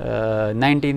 18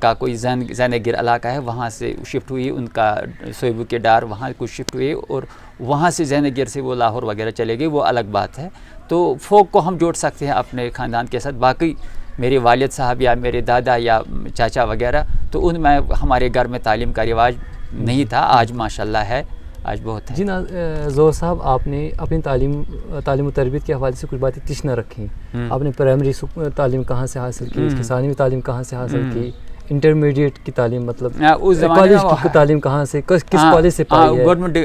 کا کوئی زین گر علاقہ ہے، وہاں سے شفٹ ہوئی، ان کا سویبو کے ڈار وہاں کچھ شفٹ ہوئی، اور وہاں سے زین گر سے وہ لاہور وغیرہ چلے گئے، وہ الگ بات ہے۔ تو فوک کو ہم جوڑ سکتے ہیں اپنے خاندان کے ساتھ، باقی میرے والد صاحب یا میرے دادا یا چاچا وغیرہ تو ان میں ہمارے گھر میں تعلیم کا رواج نہیں تھا، آج ماشاءاللہ ہے، آج بہت ہے۔ جی ظہور صاحب، آپ نے اپنی تعلیم و تربیت کے حوالے سے کچھ باتیں تشنہ رکھیں۔ آپ نے پرائمری تعلیم کہاں سے حاصل کی، اس کی ثانوی تعلیم کہاں سے حاصل کی، انٹرمیڈیٹ کی تعلیم مطلب کالج کی تعلیم کہاں سے، کس کالج سے پائی ہے؟ گورنمنٹ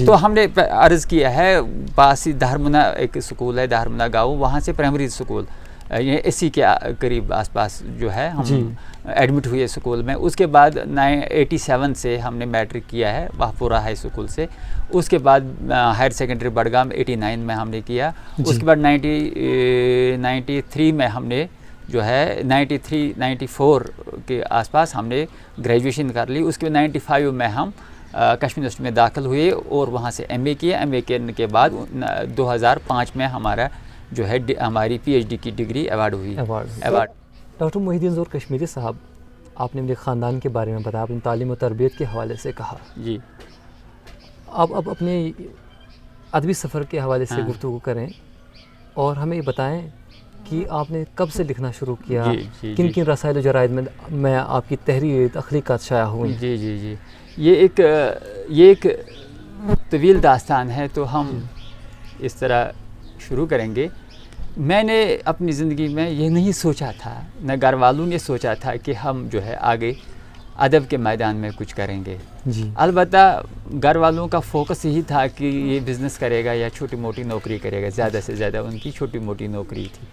تو ہم نے عرض کیا ہے، پاس ہی دھارمنا ایک سکول ہے، دھارمنا گاؤں، وہاں سے پرائمری سکول اسی کے قریب آس پاس جو ہے ہم ایڈمٹ ہوئے اسکول میں۔ اس کے بعد 87 سے ہم نے میٹرک کیا ہے وہپورہ ہائی اسکول سے، اس کے بعد ہائر سیکنڈری بڑگام 89 میں ہم نے کیا، اس کے بعد 93 میں ہم نے جو ہے 94 کے آس پاس ہم نے گریجویشن کر لی، اس کے بعد 95 میں ہم کشمیر یونیورسٹی میں داخل ہوئے اور وہاں سے ایم اے کیا، ایم اے کرنے کے بعد 2005 میں ہمارا جو ہے ہماری پی ایچ ڈی کی ڈگری ایوارڈ ہوئی۔ ڈاکٹر محی الدین زور کشمیری صاحب، آپ نے میرے خاندان کے بارے میں بتایا، اپنی تعلیم و تربیت کے حوالے سے کہا، جی آپ اب اپنے ادبی سفر کے حوالے سے گفتگو کریں اور ہمیں یہ بتائیں کہ آپ نے کب سے لکھنا شروع کیا، کن کن رسائل و جرائد میں آپ کی تحریر تخلیقات شائع ہوئی؟ جی یہ ایک طویل داستان ہے، تو ہم اس طرح شروع کریں گے۔ میں نے اپنی زندگی میں یہ نہیں سوچا تھا، نہ گھر والوں نے سوچا تھا کہ ہم جو ہے آگے ادب کے میدان میں کچھ کریں گے۔ البتہ گھر والوں کا فوکس یہی تھا کہ یہ بزنس کرے گا یا چھوٹی موٹی نوکری کرے گا، زیادہ سے زیادہ ان کی چھوٹی موٹی نوکری تھی،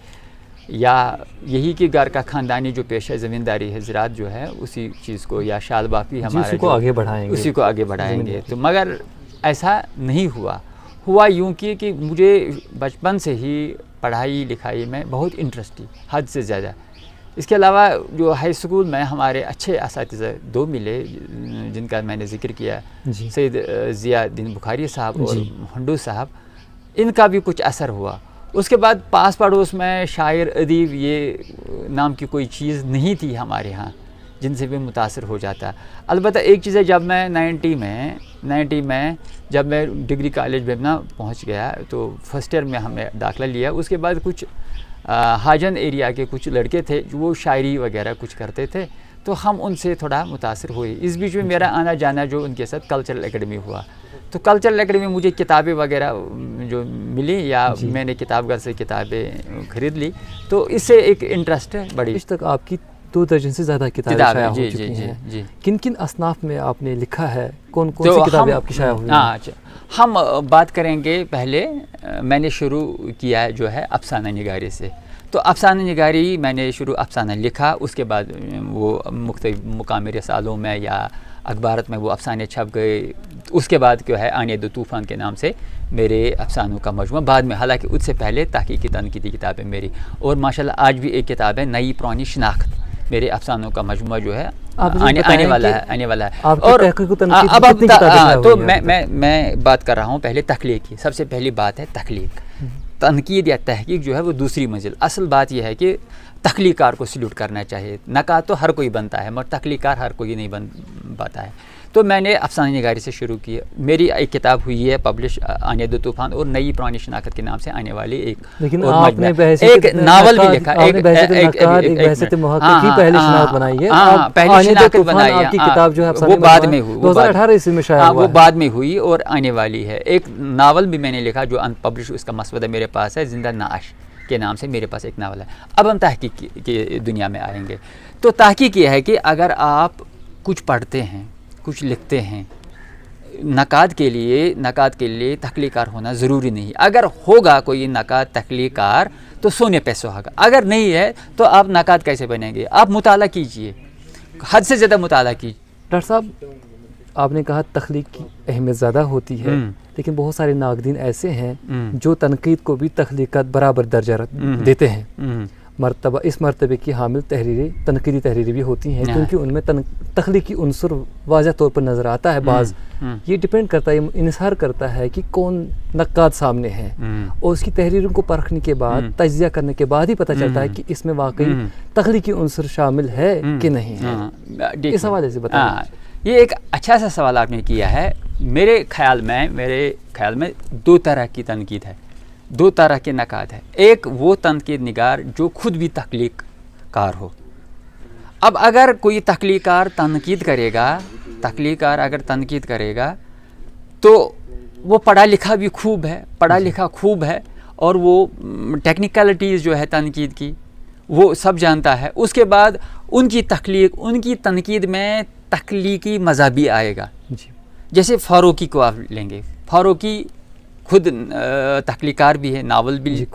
یا یہی کہ گھر کا خاندانی جو پیشہ زمینداری ہے، زراعت جو ہے، اسی چیز کو، یا شال باپی ہمارا اسی کو آگے بڑھائیں گے۔ تو مگر ایسا نہیں ہوا یوں کہ مجھے بچپن سے ہی پڑھائی لکھائی میں بہت انٹرسٹ تھی، حد سے زیادہ۔ اس کے علاوہ جو ہائی اسکول میں ہمارے اچھے اساتذہ 2 ملے، جن کا میں نے ذکر کیا، سید ضیاء الدین بخاری صاحب اور ہنڈو صاحب، ان کا بھی کچھ اثر ہوا۔ اس کے بعد پاس پڑوس میں شاعر ادیب یہ نام کی کوئی چیز نہیں تھی ہمارے ہاں جن سے بھی متاثر ہو جاتا۔ البتہ ایک چیز ہے، جب میں 90 میں جب میں ڈگری کالج بیمنا پہنچ گیا تو فرسٹ ایئر میں ہم نے داخلہ لیا، اس کے بعد کچھ حاجن ایریا کے کچھ لڑکے تھے جو وہ شاعری وغیرہ کچھ کرتے تھے، تو ہم ان سے تھوڑا متاثر ہوئے۔ اس بیچ میں میرا آنا جانا جو ان کے ساتھ کلچرل اکیڈمی ہوا، تو کلچرل اکیڈمی میں مجھے کتابیں وغیرہ جو ملی، یا میں نے کتاب گھر سے کتابیں خرید لی، تو اس سے ایک انٹرسٹ بڑی۔ اس تک آپ کی 2 درجن سے زیادہ کتابیں شائع ہو چکی ہیں۔ کن کن اصناف میں آپ نے لکھا ہے؟ کون سی کتابیں آپ کی شائع ہوئی ہیں؟ ہم بات کریں گے، پہلے میں نے شروع کیا جو ہے افسانہ نگاری سے۔ تو افسانہ نگاری میں نے افسانہ لکھا، اس کے بعد وہ مختلف مقامی رسالوں میں یا اخبارات میں وہ افسانے چھپ گئے۔ اس کے بعد کیا ہے، آنے دو طوفان کے نام سے میرے افسانوں کا مجموعہ، بعد میں، حالانکہ اس سے پہلے تحقیقی تنقیدی کتابیں میری، اور ماشاءاللہ آج بھی ایک کتاب ہے نئی پرانی شناخت، میرے افسانوں کا مجموعہ جو ہے آنے والا ہے۔ اور اب تو میں بات کر رہا ہوں پہلے تخلیق کی۔ سب سے پہلی بات ہے تخلیق، تنقید یا تحقیق جو ہے وہ دوسری منزل۔ اصل بات یہ ہے کہ تخلیق کار کو سلیوٹ کرنا چاہیے۔ نقاد تو ہر کوئی بنتا ہے مگر تخلیق کار ہر کوئی نہیں بن پاتا ہے۔ تو میں نے افسانہ نگاری سے شروع کی۔ میری ایک کتاب ہوئی ہے پبلش، آنے دو طوفان، اور نئی پرانی شناخت کے نام سے آنے والی ایک ناول بھی لکھا، وہ بعد میں ہوئی اور آنے والی ہے۔ ایک ناول بھی میں نے لکھا جو ان پبلش، اس کا مسودہ میرے پاس ہے، زندہ نعش کے نام سے میرے پاس ایک ناول ہے۔ اب ہم تحقیق کی دنیا میں آئیں گے۔ تو تحقیق یہ ہے کہ اگر آپ کچھ پڑھتے ہیں، کچھ لکھتے ہیں، نقاد کے لیے تخلیق کار ہونا ضروری نہیں۔ اگر ہوگا کوئی نقاد تخلیق کار تو سونے پہ سہاگا، اگر نہیں ہے تو آپ نقاد کیسے بنیں گے؟ آپ مطالعہ کیجئے، حد سے زیادہ مطالعہ کیجئے۔ ڈاکٹر صاحب، آپ نے کہا تخلیق کی اہمیت زیادہ ہوتی ہے، لیکن بہت سارے ناقدین ایسے ہیں جو تنقید کو بھی تخلیق کا برابر درجہ دیتے ہیں۔ مرتبہ اس مرتبے کی حامل تحریریں تنقیدی تحریریں بھی ہوتی ہیں، کیونکہ ان میں تخلیقی عنصر واضح طور پر نظر آتا ہے بعض. یہ ڈیپینڈ کرتا ہے، انحصار کرتا ہے کہ کون نقاد سامنے ہے، اور اس کی تحریروں کو پرکھنے کے بعد تجزیہ کرنے کے بعد ہی پتہ چلتا ہے کہ اس میں واقعی تخلیقی عنصر شامل ہے کہ نہیں ہے. اس حوالے سے بتائیں. یہ ایک اچھا سا سوال آپ نے کیا ہے. میرے خیال میں دو طرح کی تنقید ہے، دو طرح کے نقاد ہے. ایک وہ تنقید نگار جو خود بھی تخلیق کار ہو. اب اگر کوئی تخلیق کار تنقید کرے گا تو وہ پڑھا لکھا بھی خوب ہے اور وہ ٹیکنیکلٹیز جو ہے تنقید کی وہ سب جانتا ہے. اس کے بعد ان کی تنقید میں تخلیقی مزہ بھی آئے گا. جیسے فاروقی کو آپ لیں گے، فاروقی خود تخلیق کار بھی ہے، ناول بھی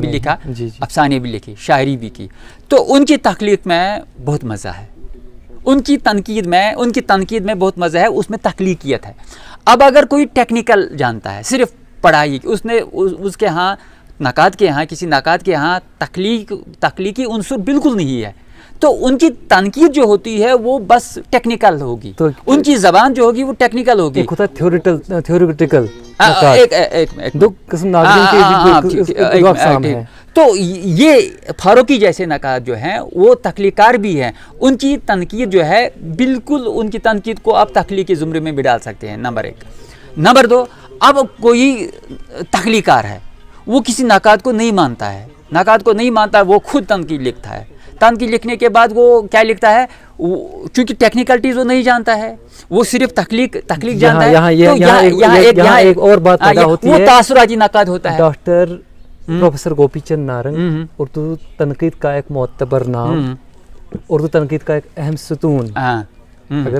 لکھا، افسانے بھی لکھے، شاعری بھی کی. تو ان کی تخلیق میں بہت مزہ ہے، ان کی تنقید میں بہت مزہ ہے، اس میں تخلیقیت ہے. اب اگر کوئی ٹیکنیکل جانتا ہے، صرف پڑھائی، اس کے ہاں کسی نقاد کے ہاں تخلیقی عنصر بالکل نہیں ہے، تو ان کی تنقید جو ہوتی ہے وہ بس ٹیکنیکل ہوگی، ان کی زبان جو ہوگی وہ ٹیکنیکل ہوگی. تھیوریٹیکل تو یہ فاروقی جیسے نقاد جو ہیں وہ تخلیق کار بھی ہیں. ان کی تنقید جو ہے بالکل ان کی تنقید کو آپ تخلیقی زمرے میں بھی ڈال سکتے ہیں. نمبر 1. نمبر 2، اب کوئی تخلیق کار ہے، وہ کسی نقاد کو نہیں مانتا ہے، وہ خود تنقید لکھتا ہے. تنقید لکھنے کے بعد وہ کیا لکھتا ہے، چونکہ ٹیکنیکلٹیز وہ نہیں جانتا ہے، وہ صرف تخلیق جانتا ہے. یہاں ایک اور بات پیدا ہوتی ہے، وہ تاثراتی نقاد ہوتا ہے. ڈاکٹر پروفیسر گوپی چند نارنگ، اردو تنقید کا ایک معتبر نام، اردو تنقید کا ایک اہم ستون. اگر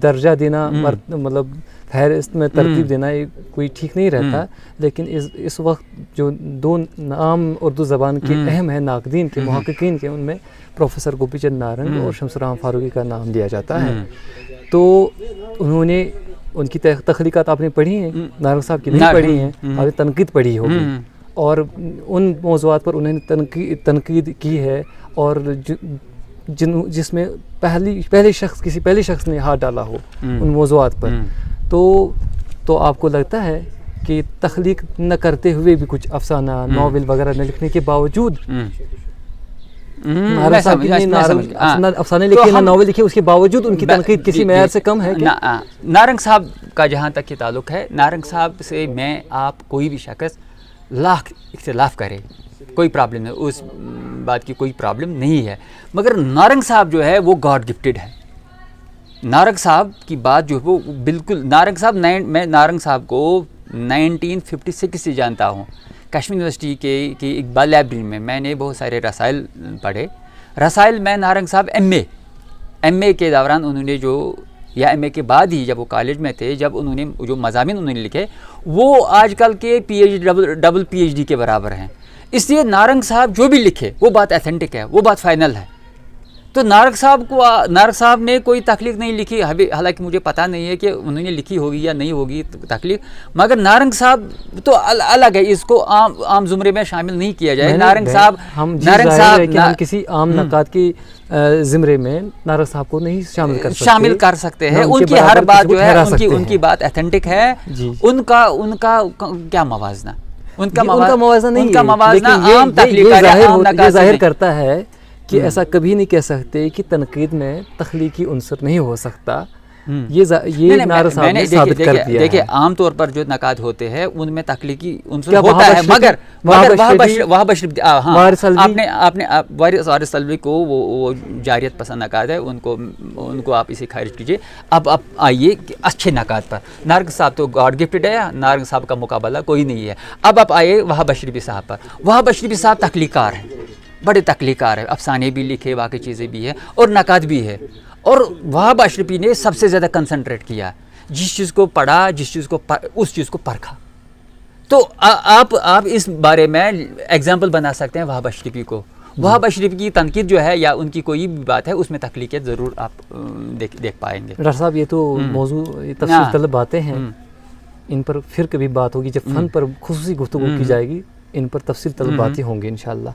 درجہ دینا مطلب فہرست میں ترتیب دینا کوئی ٹھیک نہیں رہتا، لیکن اس وقت جو دو نام اردو زبان کے اہم ہیں ناقدین کے، محققین کے، ان میں پروفیسر گوپی چند نارنگ اور شمس الرحمن فاروقی کا نام لیا جاتا ہے. تو انہوں نے ان کی تخلیقات آپ نے پڑھی ہیں، نارنگ صاحب کی نہیں پڑھی ہیں، آپ نے تنقید پڑھی ہوگی، اور ان موضوعات پر انہوں نے تنقید کی ہے، اور جس میں پہلے شخص نے ہاتھ ڈالا ہو ان موضوعات پر. تو آپ کو لگتا ہے کہ تخلیق نہ کرتے ہوئے بھی کچھ افسانہ ناول وغیرہ نہ لکھنے کے باوجود، افسانے لکھے نہ ناول لکھے، اس کے باوجود ان کی تنقید کسی معیار سے کم ہے؟ نارنگ صاحب کا جہاں تک کہ تعلق ہے، نارنگ صاحب سے میں آپ کوئی بھی شخص لاکھ اختلاف کرے کوئی پرابلم نہیں، اس بات کی کوئی پرابلم نہیں ہے. مگر نارنگ صاحب جو ہے وہ گاڈ گفٹڈ ہے. نارنگ صاحب کی بات جو ہے وہ بالکل، میں نارنگ صاحب کو 1956 سے جانتا ہوں. کشمیر یونیورسٹی کی اقبال لائبریری میں نے بہت سارے رسائل پڑھے. رسائل میں نارنگ صاحب ایم اے کے دوران انہوں نے یا ایم اے کے بعد ہی جب وہ کالج میں تھے، جب انہوں نے جو مضامین انہوں نے لکھے وہ آج کل کے ڈبل پی ایچ ڈی کے برابر ہیں. اس لیے نارنگ صاحب جو بھی لکھے وہ بات ایتھینٹک ہے، وہ بات فائنل ہے. تو نارنگ صاحب نے کوئی تخلیق نہیں لکھی، حالانکہ مجھے پتہ نہیں ہے کہ انہوں نے لکھی ہوگی یا نہیں ہوگی تخلیق، مگر نارنگ صاحب تو الگ ہے، اس کو عام زمرے میں شامل نہیں کیا جائے. نارنگ صاحب ہم کسی عام نقاد کی زمرے میں نارنگ صاحب کو نہیں شامل کر سکتے ہیں. ان کی ہر بات جو ہے ان کی بات ایتھینٹک ہے. ان کا کیا موازنہ، ان کا موازنہ نہیں ہے، عام تخلیق یہ ظاہر کرتا ہے کہ ایسا کبھی نہیں کہہ سکتے کہ تنقید میں تخلیقی عنصر نہیں ہو سکتا. یہ نارنگ صاحب نے ثابت کر دیا ہے. دیکھیں عام طور پر جو نقاد ہوتے ہیں ان میں تخلیقی عنصر ہوتا ہے، مگر وہاب وارث سلوی کو وہ جاریت پسند نقاد ہے، ان کو آپ اسے خارج کیجیے. اب آئیے اچھے نقاد پر. نارنگ صاحب تو گاڈ گفٹڈ ہے، نارنگ صاحب کا مقابلہ کوئی نہیں ہے. اب آپ آئیے وہاب اشرفی صاحب پر. وہاب اشرفی صاحب تخلیق کار ہیں، بڑے تخلیق کار ہے، افسانے بھی لکھے، باقی چیزیں بھی ہیں اور نقاد بھی ہے. اور وہاب اشرفی نے سب سے زیادہ کنسنٹریٹ کیا، جس چیز کو پڑھا، اس چیز کو پرکھا. تو آپ اس بارے میں ایگزامپل بنا سکتے ہیں وہاب اشرفی کو. وہاب اشرفی کی تنقید جو ہے یا ان کی کوئی بھی بات ہے اس میں تخلیقیت ضرور آپ دیکھ پائیں گے. ڈاکٹر صاحب یہ تو موضوع تفصیل طلب باتیں ہیں، ان پر پھر کبھی بات ہوگی جب فن پر خصوصی گفتگو کی جائے گی، ان پر تفصیل طلب باتیں ہوں گی انشاءاللہ.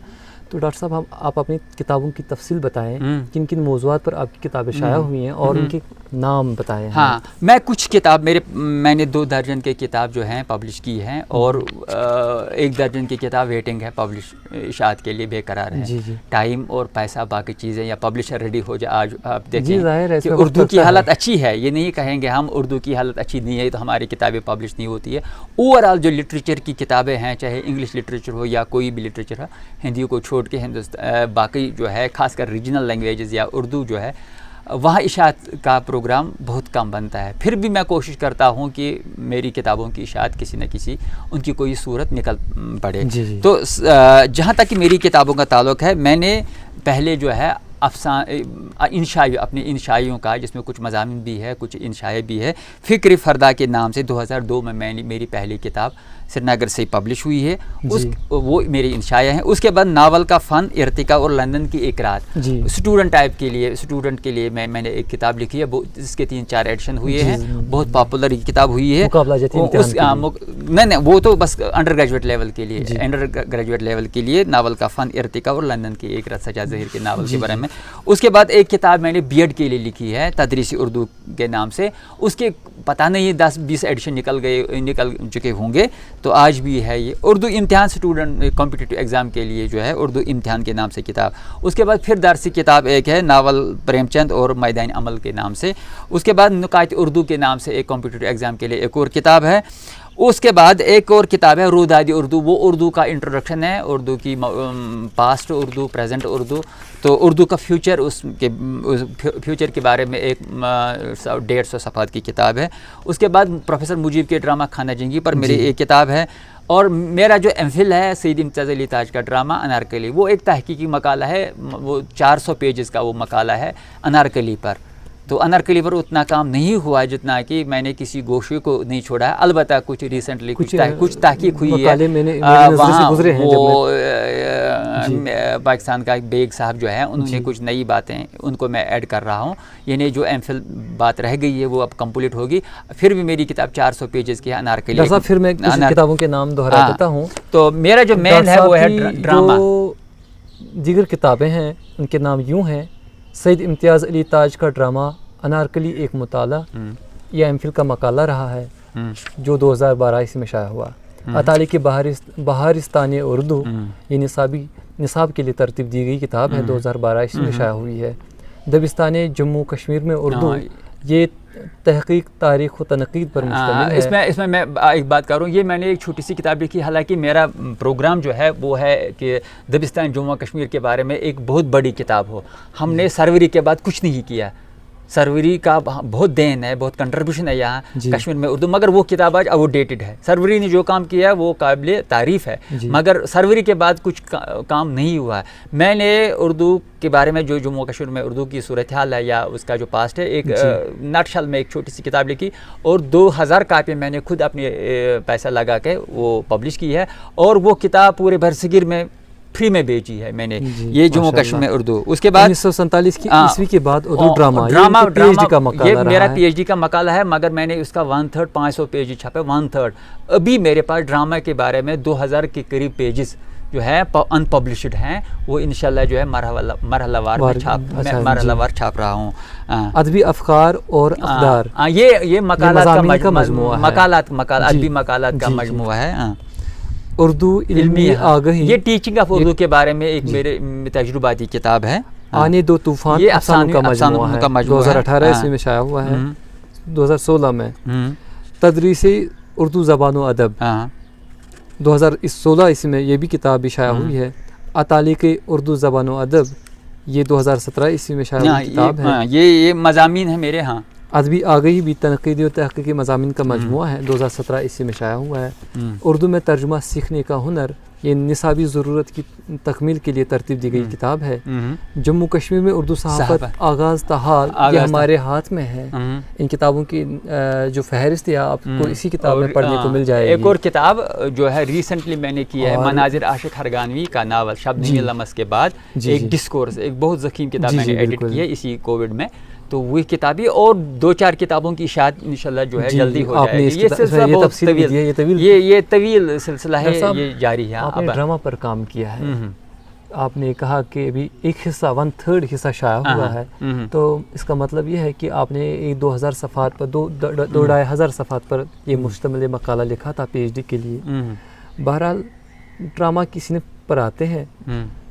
تو ڈاکٹر صاحب آپ اپنی کتابوں کی تفصیل بتائیں، کن کن موضوعات پر آپ کی کتابیں شائع ہوئی ہیں اور ان کے نام بتائیں. ہاں، میں کچھ کتاب میں نے 2 درجن کے کتاب جو ہیں پبلش کی ہیں، اور 1 درجن کی کتاب ویٹنگ ہے، پبلش اشاعت کے لیے بے قرار ہے. جی جی ٹائم اور پیسہ باقی چیزیں، یا پبلشر ریڈی ہو جائے. آج آپ جی دیکھیں ظاہر ہے کہ اردو کی حالت اچھی ہے، یہ نہیں کہیں گے ہم اردو کی حالت اچھی نہیں ہے تو ہماری کتابیں پبلش نہیں ہوتی ہے. اوور آل جو لٹریچر کی کتابیں ہیں، چاہے انگلش لٹریچر ہو یا کوئی بھی لٹریچر ہو، ہندی کو چھوڑ کے باقی جو ہے خاص کر ریجنل لینگویجز یا اردو جو ہے، وہاں اشاعت کا پروگرام بہت کم بنتا ہے. پھر بھی میں کوشش کرتا ہوں کہ میری کتابوں کی اشاعت کسی نہ کسی ان کی کوئی صورت نکل پڑے. تو جہاں تک کہ میری کتابوں کا تعلق ہے، میں نے پہلے جو ہے اپنی انشائیوں کا، جس میں کچھ مضامین بھی ہے، کچھ انشائے بھی ہے، فکر فردا کے نام سے 2002 میں میری پہلی کتاب سری نگر سے پبلش ہوئی ہے. وہ میری انشائیہ ہیں. اس کے بعد ناول کا فن، ارتقا اور لندن کی ایک رات، اسٹوڈنٹ کے لیے میں نے ایک کتاب لکھی ہے، جس کے 3-4 ایڈیشن ہوئے ہیں. بہت پاپولر یہ کتاب ہوئی ہے. نہیں، وہ تو بس انڈر گریجویٹ لیول کے لیے ناول کا فن، ارتقا اور لندن کی ایک رات، سجاد ظہیر کے ناول کے بارے میں. اس کے بعد ایک کتاب میں نے بی ایڈ کے لیے لکھی ہے، تدریس اردو کے نام سے. اس کے پتہ نہیں 10-20 ایڈیشن نکل چکے ہوں گے. تو آج بھی ہے یہ اردو امتحان، اسٹوڈنٹ کمپٹیٹیو ایگزام کے لیے جو ہے اردو امتحان کے نام سے کتاب. اس کے بعد پھر درسی کتاب ایک ہے، ناول پریم چند اور میدان عمل کے نام سے. اس کے بعد نکات اردو کے نام سے ایک کمپٹیٹیو ایگزام کے لیے ایک اور کتاب ہے. اس کے بعد ایک اور کتاب ہے رودادی اردو، وہ اردو کا انٹروڈکشن ہے، اردو کی پاسٹ اردو، پریزنٹ اردو، تو اردو کا فیوچر، اس کے فیوچر کے بارے میں ایک 150 صفحات کی کتاب ہے. اس کے بعد پروفیسر مجیب کے ڈرامہ خانہ جنگی پر میری ایک کتاب ہے. اور میرا جو ایم فل ہے سید امتیاز علی تاج کا ڈرامہ انارکلی، وہ ایک تحقیقی مقالہ ہے، وہ 400 پیجز کا وہ مقالہ ہے انارکلی پر. تو انارکلی پر اتنا کام نہیں ہوا جتنا کہ میں نے کسی گوشے کو نہیں چھوڑا ہے. البتہ کچھ ریسنٹلی کچھ تحقیق ہوئی ہے وہاں. وہ پاکستان کا ایک بیگ صاحب جو ہے، انہوں نے کچھ نئی باتیں، ان کو میں ایڈ کر رہا ہوں. یعنی جو ایم فل بات رہ گئی ہے وہ اب کمپلیٹ ہوگی. پھر بھی میری کتاب 400 پیجز کی ہے انارکلی. پھر میں کتابوں کے نام دہرا دیتا ہوں. تو میرا جو مین ہے وہ ہے ڈرامہ. دیگر کتابیں ہیں ان کے نام یوں ہیں: سید امتیاز علی تاج کا ڈرامہ انارکلی ایک مطالعہ، یہ ایم فل کا مقالہ رہا ہے جو 2012 میں شائع ہوا. اطالی کے بہارستان اردو، یہ نصاب کے لیے ترتیب دی گئی کتاب ہے، 2012 میں شائع ہوئی ہے. دبستان جموں کشمیر میں اردو، یہ تحقیق، تاریخ و تنقید پر مشتمل ہے. اس میں میں ایک بات کروں، یہ میں نے ایک چھوٹی سی کتاب لکھی. حالانکہ میرا پروگرام جو ہے وہ ہے کہ دبستان جموں کشمیر کے بارے میں ایک بہت بڑی کتاب ہو. ہم نے سروری کے بعد کچھ نہیں کیا. سروری کا بہت دین ہے، بہت کنٹریبیوشن ہے یہاں کشمیر میں اردو، مگر وہ کتاب آج آؤٹ ڈیٹڈ ہے. سروری نے جو کام کیا ہے وہ قابل تعریف ہے، مگر سروری کے بعد کچھ کام نہیں ہوا ہے. میں نے اردو کے بارے میں جو جموں کشمیر میں اردو کی صورتحال ہے یا اس کا جو پاسٹ ہے، ایک نٹ شل میں ایک چھوٹی سی کتاب لکھی، اور 2000 کاپی میں نے خود اپنے پیسہ لگا کے وہ پبلش کی ہے. اور وہ کتاب پورے برصغیر میں فری میں بیچی ہے میں نے، یہ جموں کشمیر میں اردو. اس کے بعد 1947 کی عیسوی کے بعد اردو ڈرامہ یہ میرا پی ایچ ڈی کا مقالہ ہے، مگر میں نے اس کا 1/3 500 پیج چھپے. 1/3 ابھی میرے پاس ڈرامہ کے بارے میں 2000 کے قریب پیجز جو ہے ان پبلشڈ ہیں. وہ انشاءاللہ جو ہے مرحلہ وار چھاپ رہا ہوں. ادبی افکار اور اقدار، یہ مقالات کا مجموعہ، ادبی مقالات کا مجموعہ ہے. اردو علمی آگہی، یہ ٹیچنگ آف اردو کے بارے میں ایک میرے تجرباتی کتاب ہے. آنے دو طوفان، یہ افسانوں کا مجموعہ ہے، 2018 میں شائع ہوا ہے. 2016 میں تدریس اردو زبان و ادب، 2016 میں یہ بھی کتاب بھی شائع ہوئی ہے. اطالی کے اردو زبان و ادب، یہ 2017 میں شائع ہوئی کتاب ہے. یہ مضامین ہیں میرے ہاں. ادبی آگہی بھی تنقیدی و تحقیقی مضامین کا مجموعہ ہے، 2017 میں شائع ہوا ہے. اردو میں ترجمہ سیکھنے کا ہنر، یہ نصابی ضرورت کی تکمیل کے لیے ترتیب دی گئی کتاب ہے. جموں کشمیر میں اردو صحافت آغاز تحال، یہ ہمارے ہاتھ میں ہے. ان کتابوں کی جو فہرست ہے آپ کو اسی کتاب میں پڑھنے کو مل جائے گی. ایک اور کتاب جو ہے ریسنٹلی میں نے کی ہے، مناظر عاشق ہرگانوی کا ناول شب نہیں لمس کے بعد، ایک ڈسکورس، ایک بہت ضخیم کتاب میں نے ایڈٹ کی ہے اسی کووڈ میں. تو وہ کتابیں اور 2-4 کتابوں کی اشاعت انشاءاللہ جو ہے جلدی ہو جائے گی. یہ سلسلہ بہت طویل، یہ طویل سلسلہ ہے، یہ جاری ہے. آپ نے ڈرامہ پر کام کیا ہے، آپ نے کہا کہ ابھی ایک حصہ 1/3 حصہ شائع ہوا ہے، تو اس کا مطلب یہ ہے کہ آپ نے ایک 2000 صفحات پر 2,500 صفحات پر یہ مشتمل مقالہ لکھا تھا پی ایچ ڈی کے لیے۔ بہرحال ڈرامہ کی صنف پر آتے ہیں،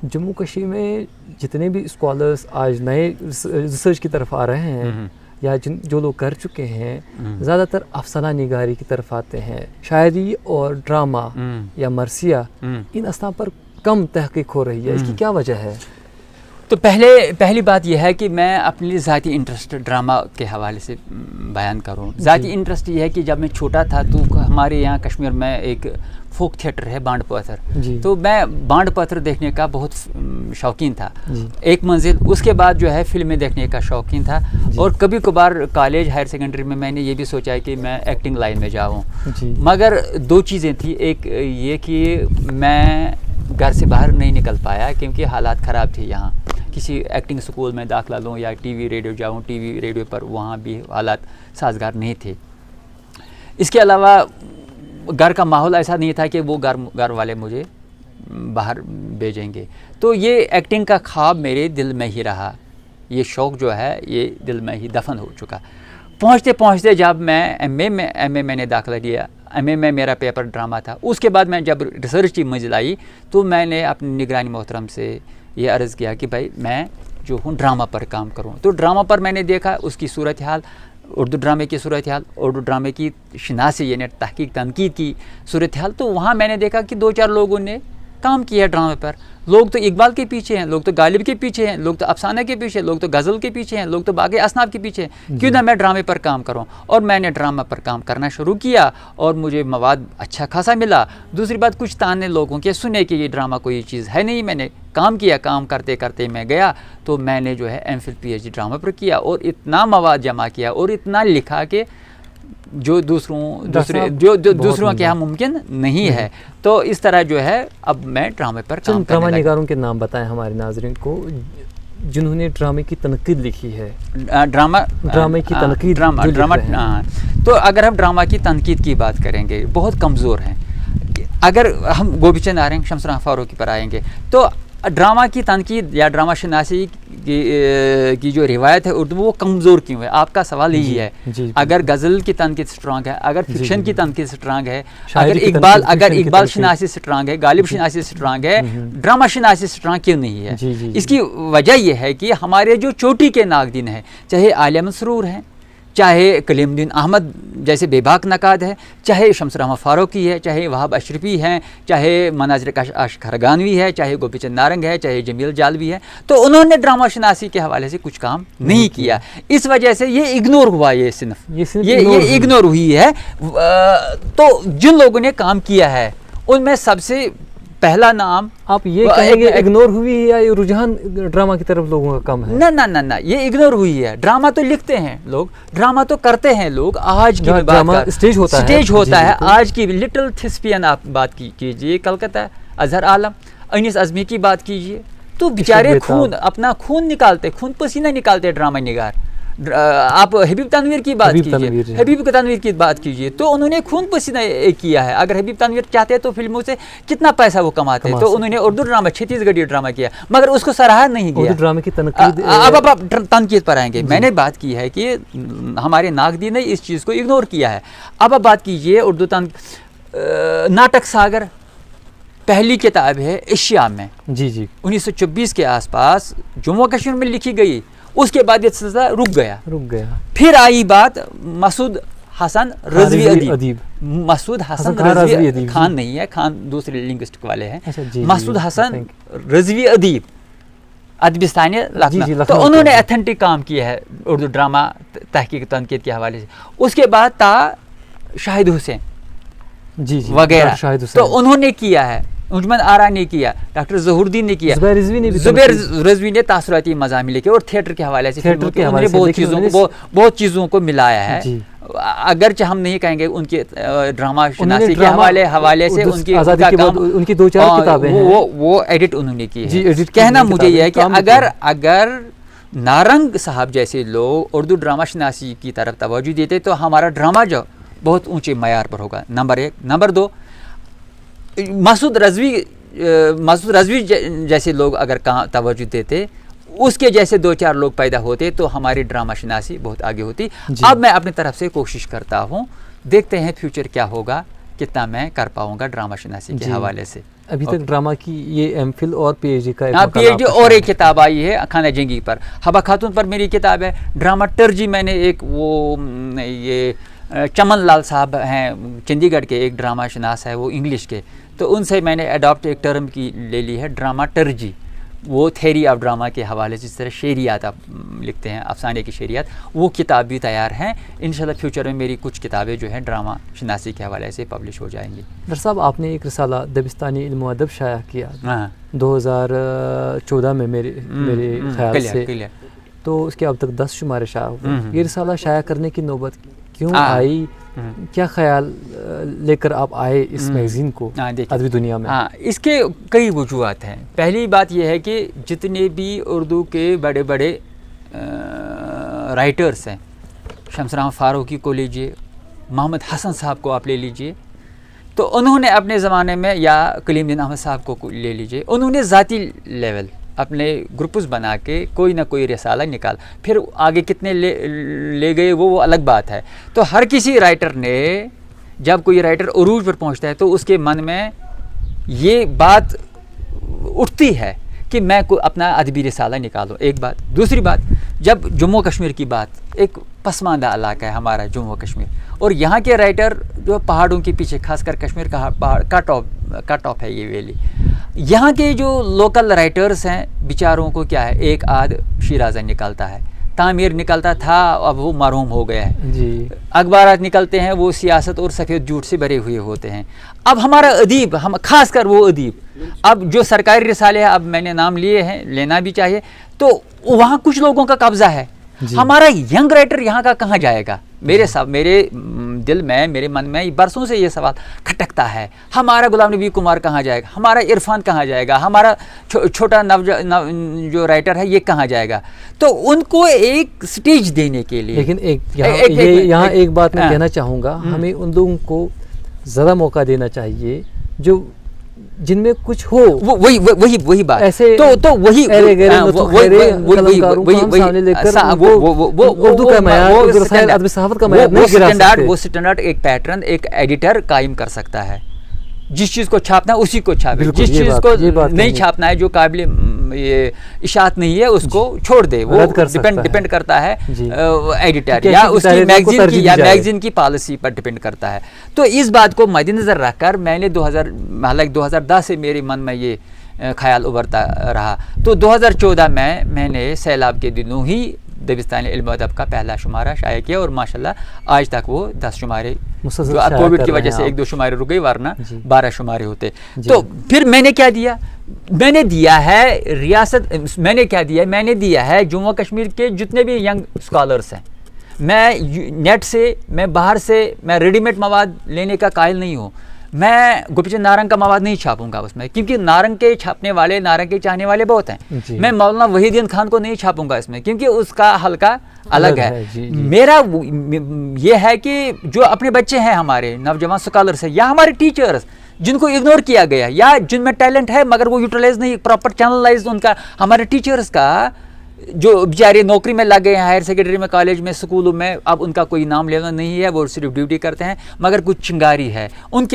جموں کشمیر میں جتنے بھی اسکالرس آج نئے ریسرچ کی طرف آ رہے ہیں یا جو لوگ کر چکے ہیں، زیادہ تر افسانہ نگاری کی طرف آتے ہیں۔ شاعری اور ڈرامہ یا مرثیہ ان اسنا پر کم تحقیق ہو رہی ہے، اس کی کیا وجہ ہے؟ تو پہلی بات یہ ہے کہ میں اپنی ذاتی انٹرسٹ ڈرامہ کے حوالے سے بیان کروں۔ ذاتی انٹرسٹ یہ ہے کہ جب میں چھوٹا تھا تو ہمارے یہاں کشمیر میں ایک فوک تھیٹر ہے بانڈ پاتھر، تو میں بانڈ پاتھر دیکھنے کا بہت شوقین تھا، ایک منزل۔ اس کے بعد جو ہے فلمیں دیکھنے کا شوقین تھا، اور کبھی کبھار کالج ہائر سیکنڈری میں نے یہ بھی سوچا ہے کہ میں ایکٹنگ لائن میں جاؤں، مگر دو چیزیں تھیں۔ ایک یہ کہ میں گھر سے باہر نہیں نکل پایا کیونکہ حالات خراب تھے یہاں، کسی ایکٹنگ سکول میں داخلہ لوں یا ٹی وی ریڈیو جاؤں، ٹی وی ریڈیو پر وہاں بھی حالات سازگار نہیں تھے۔ اس کے علاوہ گھر کا ماحول ایسا نہیں تھا کہ وہ گھر والے مجھے باہر بھیجیں گے، تو یہ ایکٹنگ کا خواب میرے دل میں ہی رہا، یہ شوق جو ہے یہ دل میں ہی دفن ہو چکا۔ پہنچتے پہنچتے جب میں ایم اے میں نے داخلہ لیا، ایم اے میں میرا پیپر ڈرامہ تھا۔ اس کے بعد میں جب ریسرچ کی منزل آئی تو میں نے اپنی نگرانی محترم سے یہ عرض کیا کہ بھائی میں جو ہوں ڈرامہ پر کام کروں۔ تو ڈرامہ پر میں نے دیکھا اس کی صورتحال، اردو ڈرامے کی صورتحال، اردو ڈرامے کی شناسی یعنی تحقیق تنقید کی صورتحال، تو وہاں میں نے دیکھا کہ 2-4 لوگوں نے کام کیا ڈرامے پر۔ لوگ تو اقبال کے پیچھے ہیں، لوگ تو غالب کے پیچھے ہیں، لوگ تو افسانہ کے پیچھے ہیں، لوگ تو غزل کے پیچھے ہیں، لوگ تو باقی اصناف کے پیچھے ہیں، کیوں نہ میں ڈرامے پر کام کروں؟ اور میں نے ڈرامہ پر کام کرنا شروع کیا اور مجھے مواد اچھا خاصا ملا۔ دوسری بات، کچھ تانے لوگوں کے سنے کہ یہ ڈرامہ کوئی چیز ہے نہیں، میں نے کام کیا، کام کرتے کرتے میں گیا تو میں نے جو ہے M Phil P H D drama پر کیا اور اتنا مواد جمع کیا اور اتنا لکھا کہ جو دوسروں کے یہاں ممکن نہیں ہے۔ تو اس طرح جو ہے اب میں ڈرامے پر کام کرنے ڈرامہ نگاروں کے نام بتائیں ہمارے ناظرین کو جنہوں نے ڈرامے کی تنقید لکھی ہے۔ ڈرامے کی تنقید تو اگر ہم ڈرامہ کی تنقید کی بات کریں گے بہت کمزور ہیں۔ اگر ہم گوبی چند نارنگ، شمس الرحمن فاروقی پر آئیں گے تو ڈرامہ کی تنقید یا ڈرامہ شناسی کی جو روایت ہے اردو وہ کمزور کیوں ہے؟ آپ کا سوال یہی ہے۔ اگر غزل کی تنقید اسٹرانگ ہے، اگر فکشن کی تنقید اسٹرانگ ہے، اگر اقبال شناسی اسٹرانگ ہے، غالب شناسی اسٹرانگ ہے، ڈرامہ شناسی اسٹرانگ کیوں نہیں ہے؟ اس کی وجہ یہ ہے کہ ہمارے جو چوٹی کے ناقدین ہیں، چاہے عالیہ مسرور ہیں، چاہے کلیم الدین احمد جیسے بے باک نقاد ہے، چاہے شمس الرحمن فاروقی ہے، چاہے وہاب اشرفی ہیں، چاہے مناظر کاش خرگانوی ہے، چاہے گوپی چند نارنگ ہے، چاہے جمیل جالوی ہے، تو انہوں نے ڈرامہ شناسی کے حوالے سے کچھ کام نہیں کیا۔ اس وجہ سے یہ اگنور ہوا، یہ صنف یہ اگنور ہوئی ہے۔ تو جن لوگوں نے کام کیا ہے ان میں سب سے پہلا نام، آپ یہ کہیں گے اگنور ہوئی ہے یا یہ رجحان ڈرامہ کی طرف لوگوں کا کم ہے؟ نہ یہ اگنور ہوئی ہے۔ ڈرامہ تو لکھتے ہیں لوگ، ڈرامہ تو کرتے ہیں لوگ۔ آج کی بات اسٹیج ہوتا ہے، آج کی لٹل تھسپین آپ بات کیجئے، کلکتہ اظہر عالم، انیس عزمی کی بات کیجئے، تو بیچارے اپنا خون نکالتے، خون پسینہ نکالتے ڈرامہ نگار۔ آپ حبیب تنویر کی بات کیجیے، حبیب تنویر کی بات کیجیے، تو انہوں نے خون پسینہ کیا ہے۔ اگر حبیب تنویر چاہتے تو فلموں سے کتنا پیسہ وہ کماتے، تو انہوں نے اردو ڈرامہ چھتیس گڑھی ڈرامہ کیا، مگر اس کو سراہا نہیں گیا۔ اردو ڈرامے کی تنقید، اب آپ تنقید پر آئیں گے۔ میں نے بات کی ہے کہ ہمارے ناقدین نے اس چیز کو اگنور کیا ہے۔ اب آپ بات کیجیے اردو ناٹک ساگر پہلی کتاب ہے ایشیا میں، 1924 کے آس پاس جموں کشمیر میں لکھی گئی۔ اس کے بعد یہ سلسلہ رک گیا۔ پھر آئی بات مسعود حسن رضوی ادیب، مسعود حسن رضوی خان نہیں ہے، خان دوسرے لنگوسٹک والے ہیں، مسعود حسن رضوی ادیب ادبستانی لکھنؤ، تو انہوں نے ایتھنٹک کام کیا ہے اردو ڈرامہ تحقیق تنقید کے حوالے سے۔ اس کے بعد تا شاہد حسین وغیرہ، تو انہوں نے کیا ہے۔ انجمن آرا نے کیا، ڈاکٹر ظہور الدین نے کیا، زبیر رضوی نے تاثراتی مضامین لکھے، اور تھیٹر کے حوالے سے انہوں نے بہت چیزوں کو ملایا ہے۔ اگرچہ ہم نہیں کہیں گے ان کے ڈرامہ شناسی کے حوالے سے ان کی 2-4 کتابیں وہ ایڈٹ انہوں نے کی ہے۔ کہنا مجھے یہ ہے کہ اگر نارنگ صاحب جیسے لوگ اردو ڈرامہ شناسی کی طرف توجہ دیتے تو ہمارا ڈرامہ جو بہت اونچے معیار پر ہوگا، نمبر 1۔ نمبر 2، مسعود رضوی مسعود رضوی جیسے لوگ اگر کہاں توجہ دیتے، اس کے جیسے 2-4 لوگ پیدا ہوتے تو ہماری ڈرامہ شناسی بہت آگے ہوتی. اب میں اپنی طرف سے کوشش کرتا ہوں، دیکھتے ہیں فیوچر کیا ہوگا، کتنا میں کر پاؤں گا ڈرامہ شناسی کے حوالے سے. ابھی تک ڈرامہ کی یہ ایم فل اور پی ایچ ڈی کا پی ایچ ڈی اور ایک کتاب آئی ہے خانہ جنگی پر، حبا خاتون پر میری کتاب ہے. ڈرامہ ٹرجی میں نے ایک وہ یہ چمن لال صاحب ہیں چندی گڑھ کے، ایک ڈرامہ شناس ہے وہ انگلش کے، تو ان سے میں نے اڈاپٹ ایک ٹرم کی لے لی ہے ڈرامہ ٹرجی. وہ تھیری آف ڈرامہ کے حوالے سے جس طرح شعریات آپ لکھتے ہیں، افسانے کی شعریات، وہ کتاب بھی تیار ہیں. انشاءاللہ فیوچر میں میری کچھ کتابیں جو ہیں ڈرامہ شناسی کے حوالے سے پبلش ہو جائیں گی. ڈاکٹر صاحب آپ نے ایک رسالہ دبستانی علم و ادب شائع کیا 2014 میں میرے خیال سے، تو اس کے اب تک 10 شمارے شائع ہوئے. یہ رسالہ شائع کرنے کی نوبت کیوں آئی؟ کیا خیال لے کر آپ آئے اس میگزین کو ادبی دنیا میں؟ اس کے کئی وجوہات ہیں. پہلی بات یہ ہے کہ جتنے بھی اردو کے بڑے بڑے رائٹرس ہیں، شمس رحمان فاروقی کو لیجئے، محمد حسن صاحب کو آپ لے لیجئے، تو انہوں نے اپنے زمانے میں، یا کلیم الدین احمد صاحب کو لے لیجئے، انہوں نے ذاتی لیول اپنے گروپس بنا کے کوئی نہ کوئی رسالہ نکال، پھر آگے کتنے لے گئے وہ الگ بات ہے. تو ہر کسی رائٹر نے، جب کوئی رائٹر عروج پر پہنچتا ہے تو اس کے من میں یہ بات اٹھتی ہے کہ میں کوئی اپنا ادبی رسالہ نکالوں. ایک بات. دوسری بات، جب جموں کشمیر کی بات، ایک پسماندہ علاقہ ہے ہمارا جموں کشمیر، اور یہاں کے رائٹر جو پہاڑوں کے پیچھے، خاص کر کشمیر کا پہاڑ کا ٹاپ ہے یہ ویلی، یہاں کے جو لوکل رائٹرز ہیں بیچاروں کو کیا ہے، ایک آدھ شیرازہ نکلتا ہے، تعمیر نکلتا تھا، اب وہ مرحوم ہو گیا ہے. جی. اخبارات نکلتے ہیں وہ سیاست اور سفید جھوٹ سے بھرے ہوئے ہوتے ہیں. اب ہمارا ادیب، ہم خاص کر وہ ادیب، اب جو سرکاری رسالے ہیں، اب میں نے نام لیے ہیں، لینا بھی چاہیے، تو وہاں کچھ لوگوں کا قبضہ ہے. ہمارا ینگ رائٹر یہاں کا کہاں جائے گا؟ میرے دل میں، میرے من میں برسوں سے یہ سوال کھٹکتا ہے. ہمارا غلام نبی کمار کہاں جائے گا؟ ہمارا عرفان کہاں جائے گا؟ ہمارا چھوٹا جو رائٹر ہے یہ کہاں جائے گا؟ تو ان کو ایک سٹیج دینے کے لیے، لیکن یہاں ایک بات میں کہنا چاہوں گا، ہمیں ان لوگوں کو زیادہ موقع دینا چاہیے جو جن میں کچھ ہو. وہی بات. ایسے تو وہی وہ سٹینڈرڈ ایک پیٹرن، ایک ایڈیٹر قائم کر سکتا ہے. جس چیز کو چھاپنا ہے اسی کو چھاپے، جس چیز کو نہیں چھاپنا ہے، جو قابل اشاعت نہیں ہے، اس کو چھوڑ دے. وہ ڈپینڈ کرتا ہے ایڈیٹر یا اس کی میگزین کی، یا میگزین کی پالیسی پر ڈپینڈ کرتا ہے. تو اس بات کو مد نظر رکھ کر میں نے 2010 سے میرے من میں یہ خیال ابھرتا رہا. تو 2014 میں نے سیلاب کے دنوں ہی دبستان علم و ادب کا پہلا شمارہ شائع کیا، اور ماشاءاللہ آج تک وہ 10 شمارے، کووڈ کی وجہ سے 1-2 شمارے رک گئے، ورنہ 12 شمارے ہوتے. تو پھر میں نے کیا دیا؟ میں نے دیا ہے ریاست، میں نے دیا ہے جموں کشمیر کے جتنے بھی ینگ اسکالرس ہیں. میں نیٹ سے، میں باہر سے، میں ریڈی میڈ مواد لینے کا قائل نہیں ہوں. میں گوپی چند نارنگ کا مواد نہیں چھاپوں گا اس میں، کیونکہ نارنگ کے چھاپنے والے، نارنگ کے چاہنے والے بہت ہیں. میں مولانا وحید الدین خان کو نہیں چھاپوں گا اس میں، کیونکہ اس کا حلقہ الگ ہے. میرا یہ ہے کہ جو اپنے بچے ہیں، ہمارے نوجوان اسکالرس ہیں، یا ہمارے ٹیچرز جن کو اگنور کیا گیا، یا جن میں ٹیلنٹ ہے مگر وہ یوٹیلائز نہیں، پراپر چینلائز ان کا، ہمارے ٹیچرز کا جو بیچارے نوکری میں لگ گئے ہیں، ہائر سیکنڈری میں، کالج میں، اسکولوں میں، اب ان کا کوئی نام لینا نہیں ہے، وہ صرف ڈیوٹی کرتے ہیں، مگر کچھ چنگاری ہے. ان